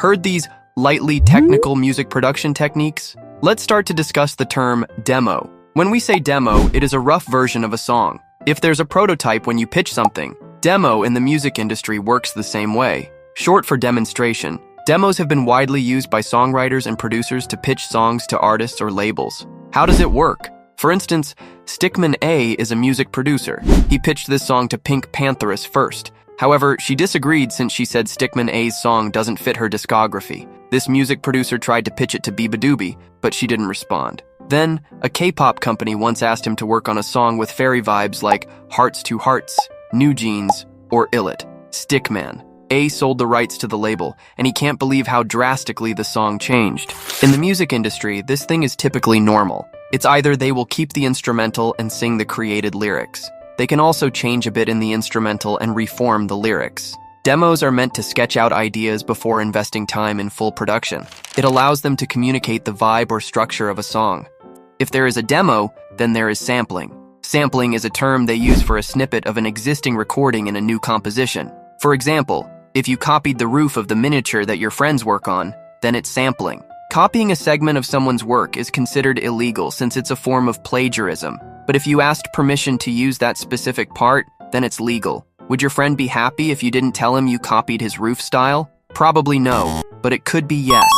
Heard these lightly technical music production techniques? Let's start to discuss the term demo. When we say demo, it is a rough version of a song. If there's a prototype when you pitch something, demo in the music industry works the same way. Short for demonstration, demos have been widely used by songwriters and producers to pitch songs to artists or labels. How does it work? For instance, Stickman A is a music producer. He pitched this song to Pink Pantheress first. However, she disagreed since she said Stickman A's song doesn't fit her discography. This music producer tried to pitch it to Biba Doobie, but she didn't respond. Then, a K-pop company once asked him to work on a song with fairy vibes like Hearts to Hearts, New Jeans, or Illit. Stickman A sold the rights to the label, and he can't believe how drastically the song changed. In the music industry, this thing is typically normal. It's either they will keep the instrumental and sing the created lyrics. They can also change a bit in the instrumental and reform the lyrics. Demos are meant to sketch out ideas before investing time in full production. It allows them to communicate the vibe or structure of a song. If there is a demo, then there is sampling. Sampling is a term they use for a snippet of an existing recording in a new composition. For example, if you copied the roof of the miniature that your friends work on, then it's sampling. Copying a segment of someone's work is considered illegal since it's a form of plagiarism. But if you asked permission to use that specific part, then it's legal. Would your friend be happy if you didn't tell him you copied his roof style? Probably no, but it could be yes.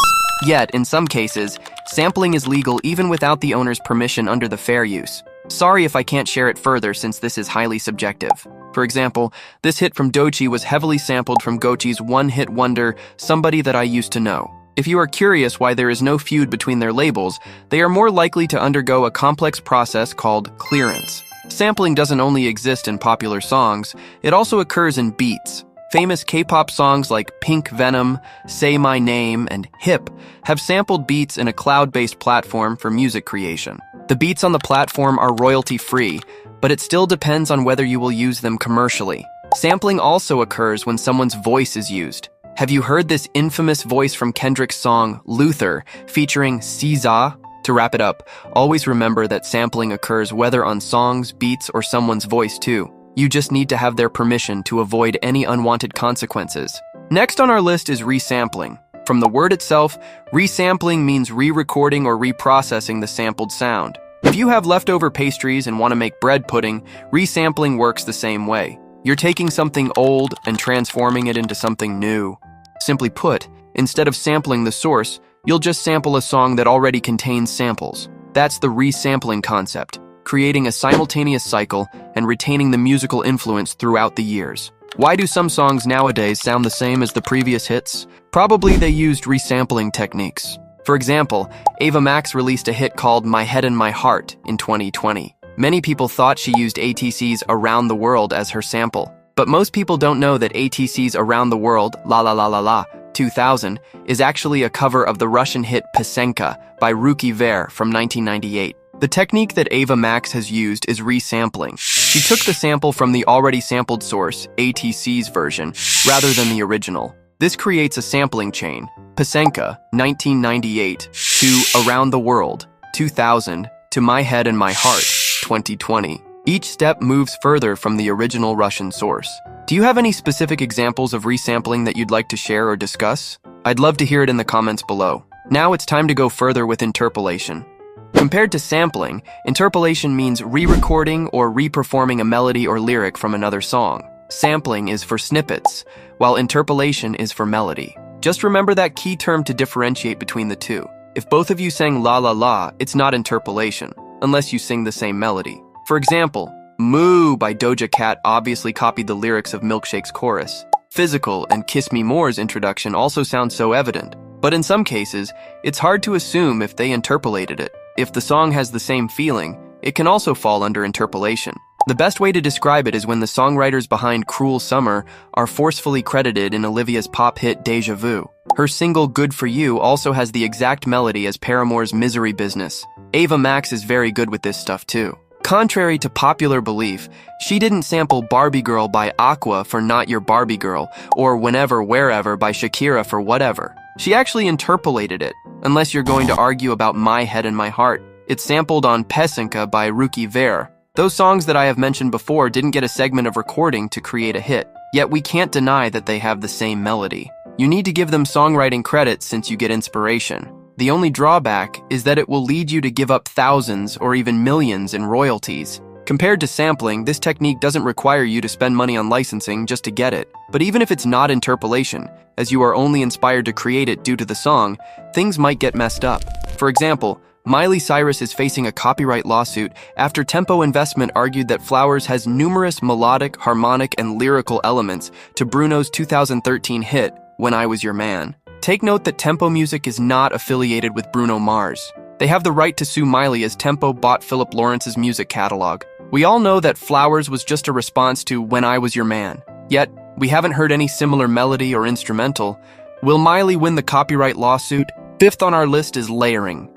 Yet, in some cases, sampling is legal even without the owner's permission under the fair use. Sorry if I can't share it further since this is highly subjective. For example, this hit from Doechii was heavily sampled from Gochi's one-hit wonder, Somebody That I Used to Know. If you are curious why there is no feud between their labels, they are more likely to undergo a complex process called clearance. Sampling doesn't only exist in popular songs, it also occurs in beats. Famous K-pop songs like Pink Venom, Say My Name, and Hip have sampled beats in a cloud-based platform for music creation. The beats on the platform are royalty-free, but it still depends on whether you will use them commercially. Sampling also occurs when someone's voice is used. Have you heard this infamous voice from Kendrick's song, Luther, featuring SZA? To wrap it up, always remember that sampling occurs whether on songs, beats, or someone's voice too. You just need to have their permission to avoid any unwanted consequences. Next on our list is resampling. From the word itself, resampling means re-recording or reprocessing the sampled sound. If you have leftover pastries and want to make bread pudding, resampling works the same way. You're taking something old and transforming it into something new. Simply put, instead of sampling the source, you'll just sample a song that already contains samples. That's the resampling concept, creating a simultaneous cycle and retaining the musical influence throughout the years. Why do some songs nowadays sound the same as the previous hits? Probably they used resampling techniques. For example, Ava Max released a hit called My Head and My Heart in 2020. Many people thought she used ATC's Around the World as her sample. But most people don't know that ATC's Around the World, La La La La La, 2000, is actually a cover of the Russian hit Pesenka by Ruki Ver from 1998. The technique that Ava Max has used is resampling. She took the sample from the already sampled source, ATC's version, rather than the original. This creates a sampling chain, Pesenka, 1998, to Around the World, 2000, to My Head and My Heart, 2020. Each step moves further from the original Russian source. Do you have any specific examples of resampling that you'd like to share or discuss? I'd love to hear it in the comments below. Now it's time to go further with interpolation. Compared to sampling, interpolation means re-recording or re-performing a melody or lyric from another song. Sampling is for snippets, while interpolation is for melody. Just remember that key term to differentiate between the two. If both of you sang La La La, it's not interpolation, unless you sing the same melody. For example, Moo by Doja Cat obviously copied the lyrics of Milkshake's chorus. Physical and Kiss Me More's introduction also sound so evident, but in some cases, it's hard to assume if they interpolated it. If the song has the same feeling, it can also fall under interpolation. The best way to describe it is when the songwriters behind Cruel Summer are forcefully credited in Olivia's pop hit Deja Vu. Her single Good For You also has the exact melody as Paramore's Misery Business. Ava Max is very good with this stuff too. Contrary to popular belief, she didn't sample Barbie Girl by Aqua for Not Your Barbie Girl, or Whenever Wherever by Shakira for Whatever. She actually interpolated it, unless you're going to argue about My Head and My Heart. It's sampled on Pesenka by Ruki Ver. Those songs that I have mentioned before didn't get a segment of recording to create a hit, yet we can't deny that they have the same melody. You need to give them songwriting credit since you get inspiration. The only drawback is that it will lead you to give up thousands or even millions in royalties. Compared to sampling, this technique doesn't require you to spend money on licensing just to get it. But even if it's not interpolation, as you are only inspired to create it due to the song, things might get messed up. For example, Miley Cyrus is facing a copyright lawsuit after Tempo Investment argued that Flowers has numerous melodic, harmonic, and lyrical elements to Bruno's 2013 hit, When I Was Your Man. Take note that Tempo Music is not affiliated with Bruno Mars. They have the right to sue Miley as Tempo bought Philip Lawrence's music catalog. We all know that Flowers was just a response to When I Was Your Man. Yet, we haven't heard any similar melody or instrumental. Will Miley win the copyright lawsuit? Fifth on our list is layering.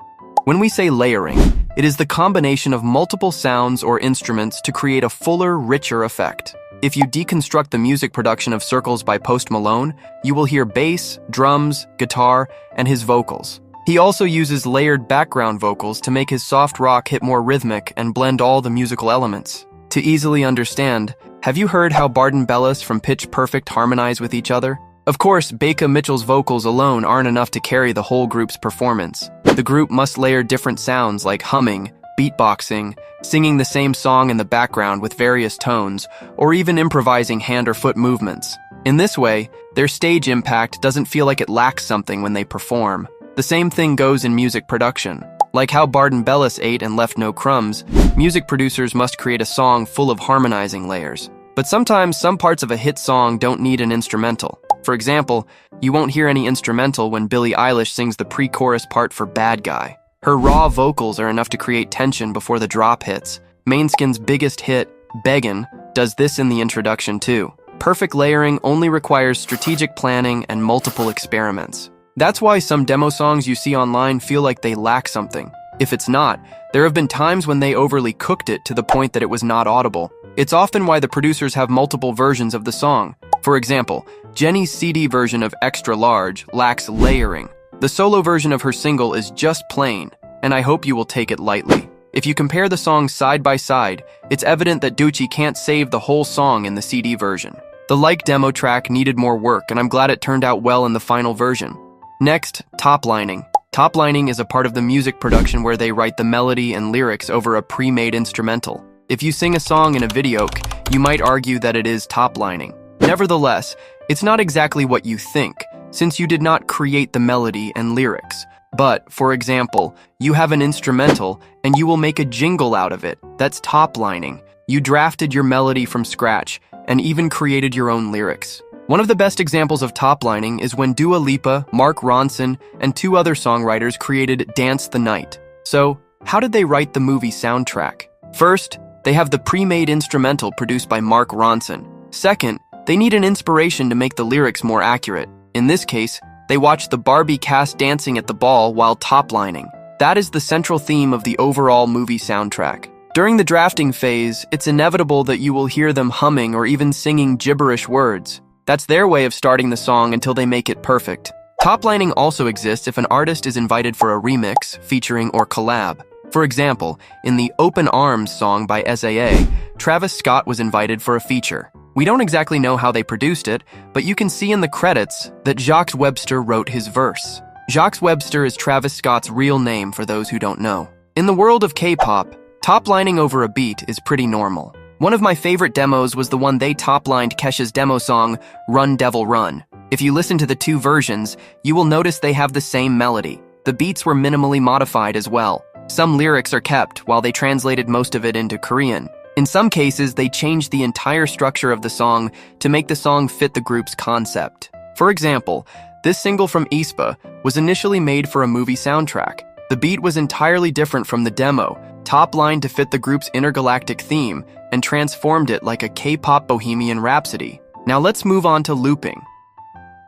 When we say layering, it is the combination of multiple sounds or instruments to create a fuller, richer effect. If you deconstruct the music production of Circles by Post Malone, you will hear bass, drums, guitar, and his vocals. He also uses layered background vocals to make his soft rock hit more rhythmic and blend all the musical elements. To easily understand, have you heard how Barden Bellis from Pitch Perfect harmonize with each other? Of course, Baker Mitchell's vocals alone aren't enough to carry the whole group's performance. The group must layer different sounds like humming, beatboxing, singing the same song in the background with various tones, or even improvising hand or foot movements. In this way, their stage impact doesn't feel like it lacks something when they perform. The same thing goes in music production. Like how Barden Bellis ate and left no crumbs, music producers must create a song full of harmonizing layers. But sometimes some parts of a hit song don't need an instrumental. For example, you won't hear any instrumental when Billie Eilish sings the pre-chorus part for Bad Guy. Her raw vocals are enough to create tension before the drop hits. Måneskin's biggest hit, Beggin', does this in the introduction too. Perfect layering only requires strategic planning and multiple experiments. That's why some demo songs you see online feel like they lack something. If it's not, there have been times when they overly cooked it to the point that it was not audible. It's often why the producers have multiple versions of the song. For example, Jenny's CD version of Extra Large lacks layering. The solo version of her single is just plain, and I hope you will take it lightly. If you compare the songs side by side, it's evident that Doechii can't save the whole song in the CD version. The Like demo track needed more work, and I'm glad it turned out well in the final version. Next, toplining. Toplining is a part of the music production where they write the melody and lyrics over a pre-made instrumental. If you sing a song in a video, you might argue that it is toplining. Nevertheless, it's not exactly what you think, since you did not create the melody and lyrics. But, for example, you have an instrumental and you will make a jingle out of it. That's toplining. You drafted your melody from scratch and even created your own lyrics. One of the best examples of toplining is when Dua Lipa, Mark Ronson, and two other songwriters created Dance the Night. So, how did they write the movie soundtrack? First, they have the pre-made instrumental produced by Mark Ronson. Second, they need an inspiration to make the lyrics more accurate. In this case, they watched the Barbie cast dancing at the ball while toplining. That is the central theme of the overall movie soundtrack. During the drafting phase, it's inevitable that you will hear them humming or even singing gibberish words. That's their way of starting the song until they make it perfect. Toplining also exists if an artist is invited for a remix, featuring, or collab. For example, in the Open Arms song by SAA, Travis Scott was invited for a feature. We don't exactly know how they produced it, but you can see in the credits that Jacques Webster wrote his verse. Jacques Webster is Travis Scott's real name for those who don't know. In the world of K-pop, toplining over a beat is pretty normal. One of my favorite demos was the one they toplined Kesha's demo song, Run Devil Run. If you listen to the two versions, you will notice they have the same melody. The beats were minimally modified as well. Some lyrics are kept, while they translated most of it into Korean. In some cases, they changed the entire structure of the song to make the song fit the group's concept. For example, this single from aespa was initially made for a movie soundtrack. The beat was entirely different from the demo, toplined to fit the group's intergalactic theme, and transformed it like a K-pop Bohemian Rhapsody. Now let's move on to looping.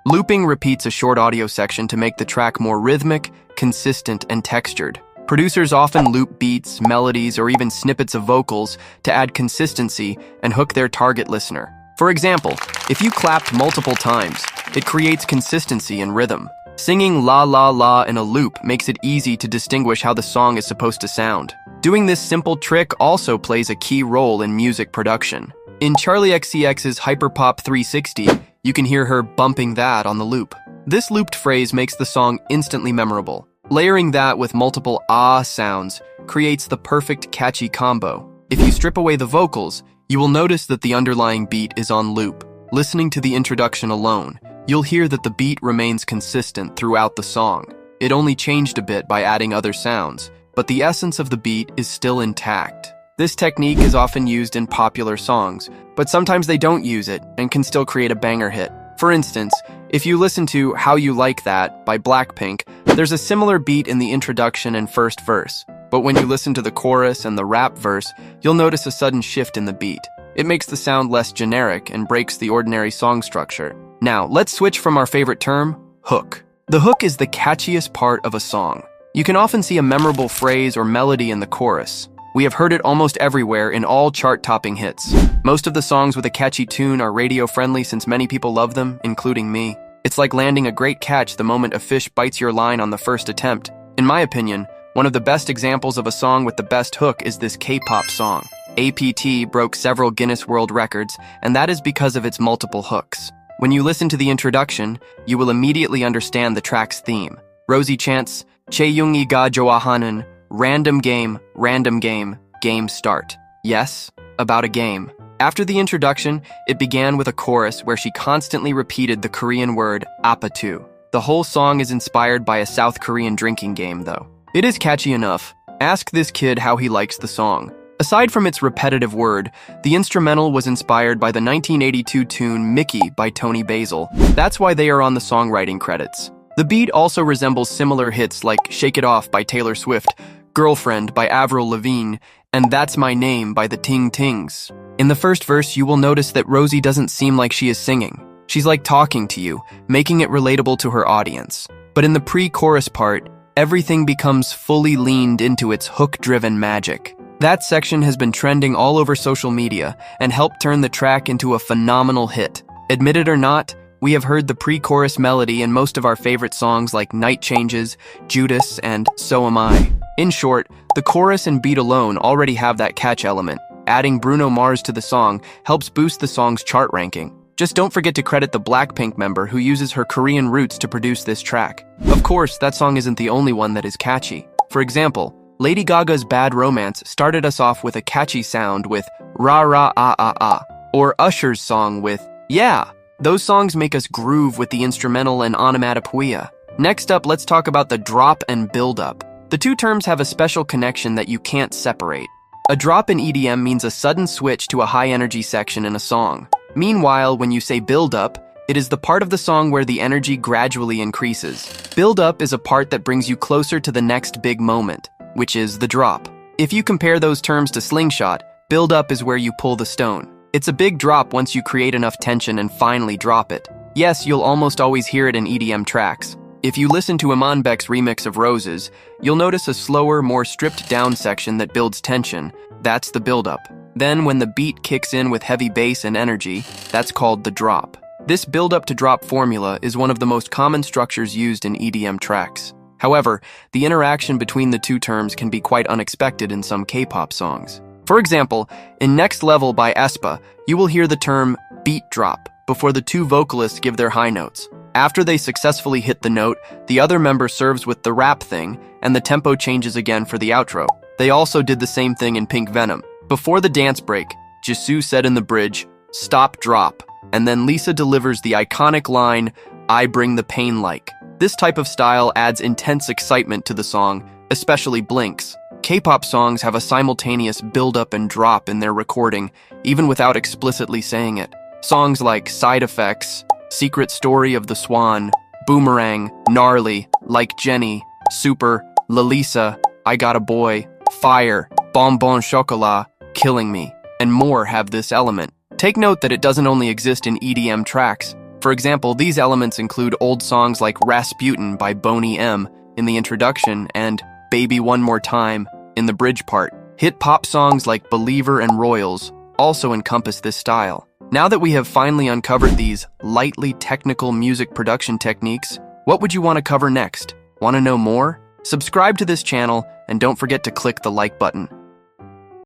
Looping repeats a short audio section to make the track more rhythmic, consistent, and textured. Producers often loop beats, melodies, or even snippets of vocals to add consistency and hook their target listener. For example, if you clapped multiple times, it creates consistency and rhythm. Singing la la la in a loop makes it easy to distinguish how the song is supposed to sound. Doing this simple trick also plays a key role in music production. In Charli XCX's Hyperpop 360, you can hear her bumping that on the loop. This looped phrase makes the song instantly memorable. Layering that with multiple ah sounds creates the perfect catchy combo. If you strip away the vocals, you will notice that the underlying beat is on loop. Listening to the introduction alone, you'll hear that the beat remains consistent throughout the song. It only changed a bit by adding other sounds, but the essence of the beat is still intact. This technique is often used in popular songs, but sometimes they don't use it and can still create a banger hit. For instance, if you listen to How You Like That by BLACKPINK, there's a similar beat in the introduction and first verse. But when you listen to the chorus and the rap verse, you'll notice a sudden shift in the beat. It makes the sound less generic and breaks the ordinary song structure. Now, let's switch from our favorite term, hook. The hook is the catchiest part of a song. You can often see a memorable phrase or melody in the chorus. We have heard it almost everywhere in all chart-topping hits. Most of the songs with a catchy tune are radio-friendly since many people love them, including me. It's like landing a great catch the moment a fish bites your line on the first attempt. In my opinion, one of the best examples of a song with the best hook is this K-pop song. APT broke several Guinness World Records, and that is because of its multiple hooks. When you listen to the introduction, you will immediately understand the track's theme. Rosie chants, "Chaeyoungi ga joahanan," random game, game start. Yes, about a game. After the introduction, it began with a chorus where she constantly repeated the Korean word apatu. The whole song is inspired by a South Korean drinking game, though. It is catchy enough. Ask this kid how he likes the song. Aside from its repetitive word, the instrumental was inspired by the 1982 tune Mickey by Tony Basil. That's why they are on the songwriting credits. The beat also resembles similar hits like Shake It Off by Taylor Swift, Girlfriend by Avril Lavigne, and That's My Name by the Ting Tings. In the first verse, you will notice that Rosie doesn't seem like she is singing. She's like talking to you, making it relatable to her audience. But in the pre-chorus part, everything becomes fully leaned into its hook-driven magic. That section has been trending all over social media and helped turn the track into a phenomenal hit. Admit it or not, we have heard the pre-chorus melody in most of our favorite songs like Night Changes, Judas, and So Am I. In short, the chorus and beat alone already have that catch element. Adding Bruno Mars to the song helps boost the song's chart ranking. Just don't forget to credit the BLACKPINK member who uses her Korean roots to produce this track. Of course, that song isn't the only one that is catchy. For example, Lady Gaga's Bad Romance started us off with a catchy sound with Ra Ra Ah Ah Ah, or Usher's song with Yeah. Those songs make us groove with the instrumental and onomatopoeia. Next up, let's talk about the drop and build-up. The two terms have a special connection that you can't separate. A drop in EDM means a sudden switch to a high-energy section in a song. Meanwhile, when you say build-up, it is the part of the song where the energy gradually increases. Build-up is a part that brings you closer to the next big moment, which is the drop. If you compare those terms to slingshot, build-up is where you pull the stone. It's a big drop once you create enough tension and finally drop it. Yes, you'll almost always hear it in EDM tracks. If you listen to Imanbek's remix of Roses, you'll notice a slower, more stripped-down section that builds tension. That's the build-up. Then, when the beat kicks in with heavy bass and energy, that's called the drop. This build-up to drop formula is one of the most common structures used in EDM tracks. However, the interaction between the two terms can be quite unexpected in some K-pop songs. For example, in Next Level by aespa, you will hear the term beat drop before the two vocalists give their high notes. After they successfully hit the note, the other member serves with the rap thing, and the tempo changes again for the outro. They also did the same thing in Pink Venom. Before the dance break, Jisoo said in the bridge, "Stop, drop," and then Lisa delivers the iconic line, "I bring the pain like." This type of style adds intense excitement to the song, especially Blink's. K-pop songs have a simultaneous build-up and drop in their recording, even without explicitly saying it. Songs like Side Effects, Secret Story of the Swan, Boomerang, Gnarly, Like Jenny, Super, Lalisa, I Got a Boy, Fire, Bonbon Chocolat, Killing Me, and more have this element. Take note that it doesn't only exist in EDM tracks. For example, these elements include old songs like Rasputin by Boney M in the introduction and Baby One More Time in the bridge part. Hit pop songs like Believer and Royals also encompass this style. Now that we have finally uncovered these lightly technical music production techniques, what would you want to cover next? Want to know more? Subscribe to this channel and don't forget to click the like button.